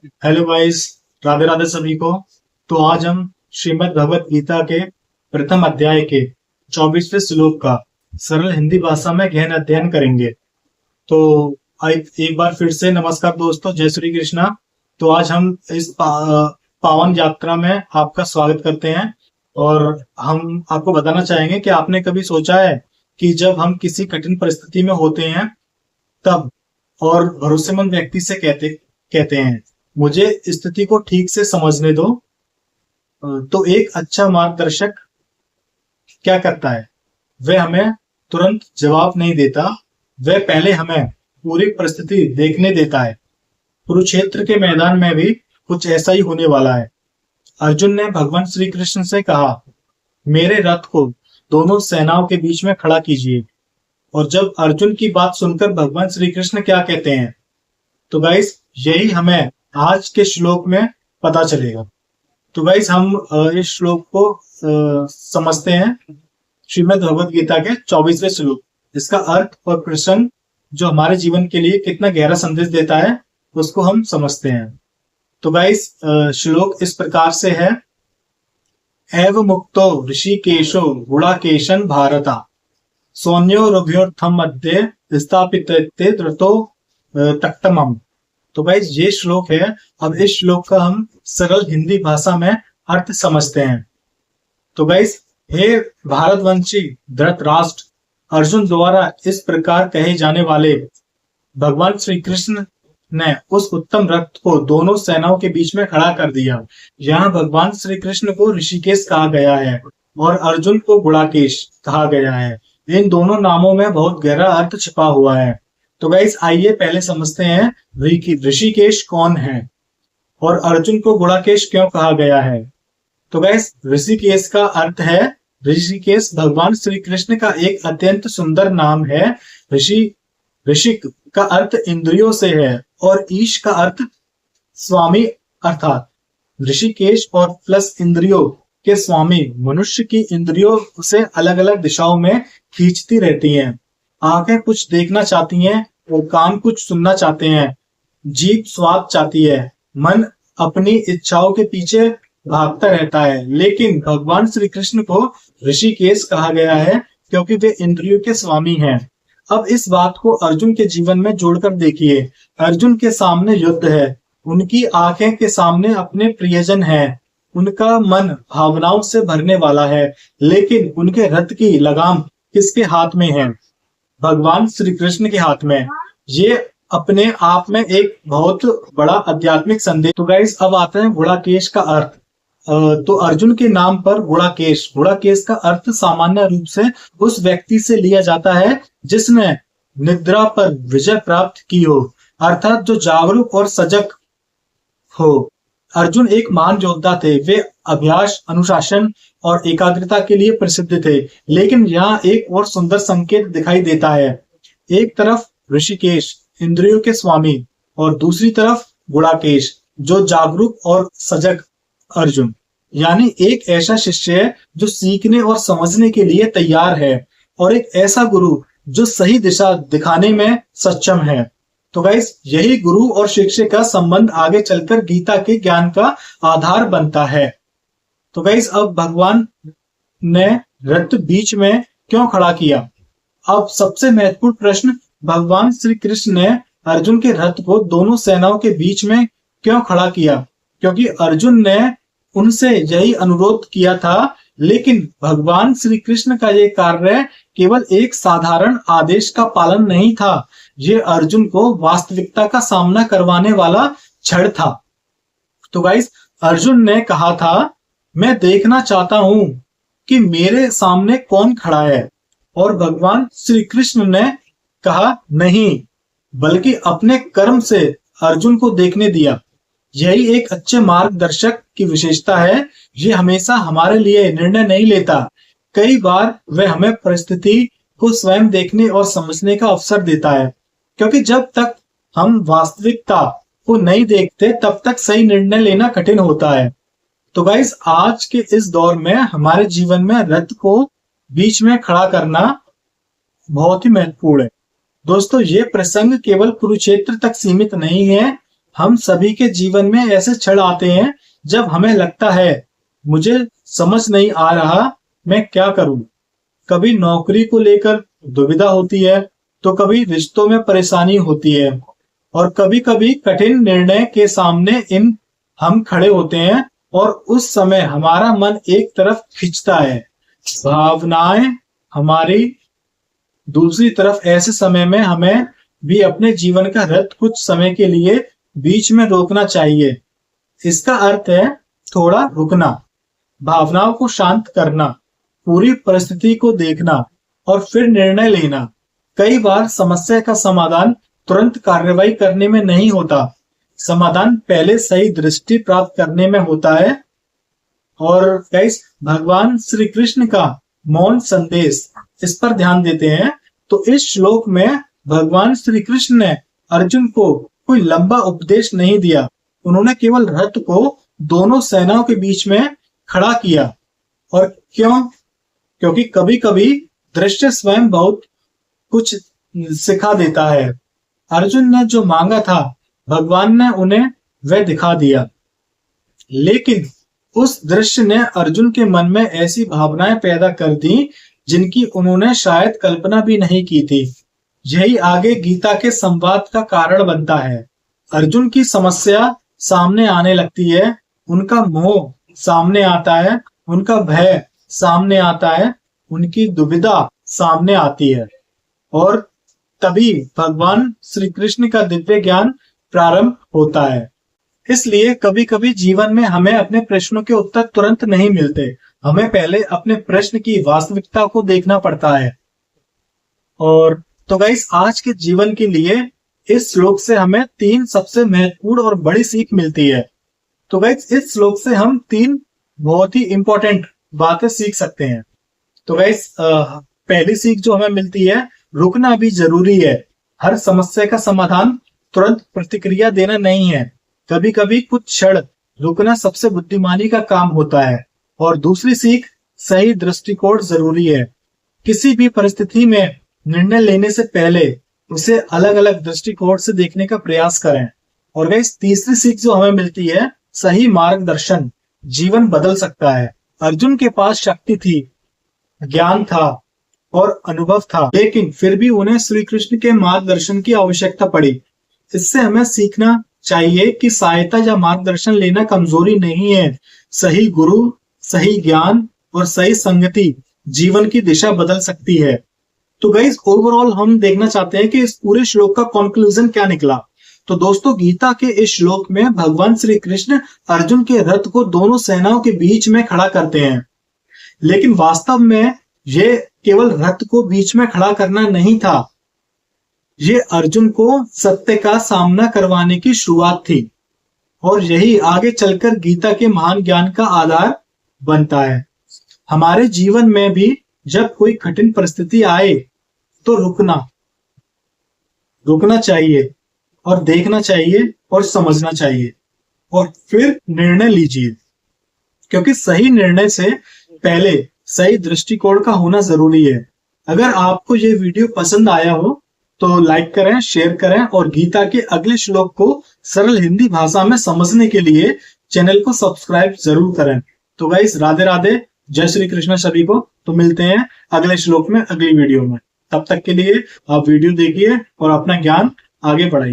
Hello guys, Radhe Radhe सभी को। तो आज हम श्रीमद् भगवत गीता के प्रथम अध्याय के 24वें श्लोक का सरल हिंदी भाषा में गहन अध्ययन करेंगे। तो एक बार फिर से नमस्कार दोस्तों, जय श्री कृष्णा। तो आज हम इस पावन यात्रा में आपका स्वागत करते हैं और हम आपको बताना चाहेंगे कि आपने कभी सोचा है कि जब हम किसी कठिन परिस्थिति में होते हैं तब और भरोसेमंद व्यक्ति से कहते हैं मुझे स्थिति को ठीक से समझने दो, तो एक अच्छा मार्गदर्शक क्या करता है? वह हमें तुरंत जवाब नहीं देता, वह पहले हमें पूरी परिस्थिति देखने देता है। कुरुक्षेत्र के मैदान में भी कुछ ऐसा ही होने वाला है। अर्जुन ने भगवान श्री कृष्ण से कहा, मेरे रथ को दोनों सेनाओं के बीच में खड़ा कीजिए। और जब अर्जुन की बात सुनकर भगवान श्री कृष्ण क्या कहते हैं, तो गाइस यही हमें आज के श्लोक में पता चलेगा। तो गाइस हम इस श्लोक को समझते हैं। श्रीमद् भगवत गीता के 24वें श्लोक, इसका अर्थ और प्रसंग जो हमारे जीवन के लिए कितना गहरा संदेश देता है उसको हम समझते हैं। तो गाइस श्लोक इस प्रकार से है, एव मुक्तो ऋषिकेशो गुणाकेशन भारता सौन्योरभ्योर्थम मध्य स्थापित रतो तक्तमम। तो गाइस ये श्लोक है। अब इस श्लोक का हम सरल हिंदी भाषा में अर्थ समझते हैं। तो गाइस, हे भारतवंशी धृतराष्ट्र, अर्जुन द्वारा इस प्रकार कहे जाने वाले भगवान श्री कृष्ण ने उस उत्तम रथ को दोनों सेनाओं के बीच में खड़ा कर दिया। यहाँ भगवान श्री कृष्ण को ऋषिकेश कहा गया है और अर्जुन को गुणाकेश कहा गया है। इन दोनों नामों में बहुत गहरा अर्थ छिपा हुआ है। तो गाइस आइए पहले समझते हैं ऋषिकेश कौन है और अर्जुन को गुणाकेश क्यों कहा गया है। तो गाइस ऋषिकेश का अर्थ है, ऋषिकेश भगवान श्री कृष्ण का एक अत्यंत सुंदर नाम है। ऋषिक का अर्थ इंद्रियों से है और ईश का अर्थ स्वामी, अर्थात ऋषिकेश और प्लस इंद्रियों के स्वामी मनुष्य की इंद्रियों से अलग अलग दिशाओं में खींचती रहती हैं। आंखें कुछ देखना चाहती हैं और कान कुछ सुनना चाहते हैं, जीभ स्वाद चाहती है, मन अपनी इच्छाओं के पीछे भागता रहता है। लेकिन भगवान श्री कृष्ण को ऋषिकेश कहा गया है क्योंकि वे इंद्रियों के स्वामी हैं। अब इस बात को अर्जुन के जीवन में जोड़कर देखिए। अर्जुन के सामने युद्ध है, उनकी आंखें के सामने अपने प्रियजन हैं, उनका मन भावनाओं से भरने वाला है, लेकिन उनके रथ की लगाम किसके हाथ में है? भगवान श्री कृष्ण के हाथ में। ये अपने आप में एक बहुत बड़ा आध्यात्मिक संदेश। तो गाइस अब आते हैं गुणाकेश का अर्थ। तो अर्जुन के नाम पर गुणाकेश का अर्थ सामान्य रूप से उस व्यक्ति से लिया जाता है जिसने निद्रा पर विजय प्राप्त की हो, अर्थात जो जागरूक और सजग हो। अर्जुन एक महान योद्धा थे। वे अभ्यास, अनुशासन और एकाग्रता के लिए प्रसिद्ध थे। लेकिन यहाँ एक और सुंदर संकेत दिखाई देता है। एक तरफ ऋषिकेश इंद्रियों के स्वामी और दूसरी तरफ गुणाकेश जो जागरूक और सजग अर्जुन, यानी एक ऐसा शिष्य है जो सीखने और समझने के लिए तैयार है और एक ऐसा गुरु जो सही दिशा दिखाने में सक्षम है। तो गाइस यही गुरु और शिष्य का संबंध आगे चलकर गीता के ज्ञान का आधार बनता है। तो गाइस अब भगवान ने रथ बीच में क्यों खड़ा किया? अब सबसे महत्वपूर्ण प्रश्न, भगवान श्री कृष्ण ने अर्जुन के रथ को दोनों सेनाओं के बीच में क्यों खड़ा किया? क्योंकि अर्जुन ने उनसे यही अनुरोध किया था। लेकिन भगवान श्री कृष्ण का यह कार्य केवल एक साधारण आदेश का पालन नहीं था, ये अर्जुन को वास्तविकता का सामना करवाने वाला क्षण था। तो गाइस अर्जुन ने कहा था, मैं देखना चाहता हूं कि मेरे सामने कौन खड़ा है। और भगवान श्री कृष्ण ने कहा, नहीं, बल्कि अपने कर्म से अर्जुन को देखने दिया। यही एक अच्छे मार्गदर्शक की विशेषता है। ये हमेशा हमारे लिए निर्णय नहीं लेता, कई बार वह हमें परिस्थिति को स्वयं देखने और समझने का अवसर देता है, क्योंकि जब तक हम वास्तविकता को नहीं देखते तब तक सही निर्णय लेना कठिन होता है। तो गाइस आज के इस दौर में हमारे जीवन में रथ को बीच में खड़ा करना बहुत ही महत्वपूर्ण है। दोस्तों ये प्रसंग केवल कुरुक्षेत्र तक सीमित नहीं है, हम सभी के जीवन में ऐसे क्षण आते हैं जब हमें लगता है मुझे समझ नहीं आ रहा मैं क्या करूं। कभी नौकरी को लेकर दुविधा होती है, तो कभी रिश्तों में परेशानी होती है, और कभी कभी कठिन निर्णय के सामने इन हम खड़े होते हैं और उस समय हमारा मन एक तरफ खिंचता है, भावनाएं हमारी दूसरी तरफ। ऐसे समय में हमें भी अपने जीवन का रथ कुछ समय के लिए बीच में रोकना चाहिए। इसका अर्थ है थोड़ा रुकना, भावनाओं को शांत करना, पूरी परिस्थिति को देखना और फिर निर्णय लेना। कई बार समस्या का समाधान तुरंत कार्रवाई करने में नहीं होता, समाधान पहले सही दृष्टि प्राप्त करने में होता है। और गाइस, भगवान श्री कृष्ण का मौन संदेश, इस पर ध्यान देते हैं तो इस श्लोक में भगवान श्री कृष्ण ने अर्जुन को कोई लंबा उपदेश नहीं दिया, उन्होंने केवल रथ को दोनों सेनाओं के बीच में खड़ा किया। और क्यों? क्योंकि कभी कभी दृश्य स्वयं बहुत कुछ सिखा देता है। अर्जुन ने जो मांगा था भगवान ने उन्हें वह दिखा दिया, लेकिन उस दृश्य ने अर्जुन के मन में ऐसी भावनाएं पैदा कर दी जिनकी उन्होंने शायद कल्पना भी नहीं की थी। यही आगे गीता के संवाद का कारण बनता है। अर्जुन की समस्या सामने आने लगती है, उनका मोह सामने आता है, उनका भय सामने आता है, उनकी दुविधा सामने आती है, और तभी भगवान श्री कृष्ण का दिव्य ज्ञान प्रारंभ होता है। इसलिए कभी कभी जीवन में हमें अपने प्रश्नों के उत्तर तुरंत नहीं मिलते, हमें पहले अपने प्रश्न की वास्तविकता को देखना पड़ता है। और तो गाइस, आज के जीवन के लिए इस श्लोक से हमें 3 सबसे महत्वपूर्ण और बड़ी सीख मिलती है। तो गाइस, इस श्लोक से हम 3 बहुत ही इंपॉर्टेंट बातें सीख सकते हैं। तो गाइस, पहली सीख जो हमें मिलती है, रुकना भी जरूरी है। हर समस्या का समाधान तुरंत प्रतिक्रिया देना नहीं है, कभी कभी कुछ क्षण रुकना सबसे बुद्धिमानी का काम होता है। और दूसरी सीख, सही दृष्टिकोण जरूरी है। किसी भी परिस्थिति में निर्णय लेने से पहले उसे अलग अलग दृष्टिकोण से देखने का प्रयास करें। और गाइस, तीसरी सीख जो हमें मिलती है, सही मार्गदर्शन जीवन बदल सकता है। अर्जुन के पास शक्ति थी, ज्ञान था और अनुभव था, लेकिन फिर भी उन्हें श्री कृष्ण के मार्गदर्शन की आवश्यकता पड़ी। इससे हमें सीखना चाहिए कि सहायता या मार्गदर्शन लेना कमजोरी नहीं है। सही गुरु, सही ज्ञान और सही संगति जीवन की दिशा बदल सकती है। तो गाइस, ओवरऑल हम देखना चाहते हैं कि इस पूरे श्लोक का कंक्लूजन क्या निकला। तो दोस्तों, गीता के इस श्लोक में भगवान श्री कृष्ण अर्जुन के रथ को दोनों सेनाओं के बीच में खड़ा करते हैं, लेकिन वास्तव में ये केवल रथ को बीच में खड़ा करना नहीं था, ये अर्जुन को सत्य का सामना करवाने की शुरुआत थी। और यही आगे चलकर गीता के महान ज्ञान का आधार बनता है। हमारे जीवन में भी जब कोई कठिन परिस्थिति आए तो रुकना चाहिए और देखना चाहिए और समझना चाहिए और फिर निर्णय लीजिए, क्योंकि सही निर्णय से पहले सही दृष्टिकोण का होना जरूरी है। अगर आपको ये वीडियो पसंद आया हो तो लाइक करें, शेयर करें और गीता के अगले श्लोक को सरल हिंदी भाषा में समझने के लिए चैनल को सब्सक्राइब जरूर करें। तो गाइस, राधे राधे, जय श्री कृष्ण सभी को। तो मिलते हैं अगले श्लोक में, अगली वीडियो में। तब तक के लिए आप वीडियो देखिए और अपना ज्ञान आगे बढ़ाइए।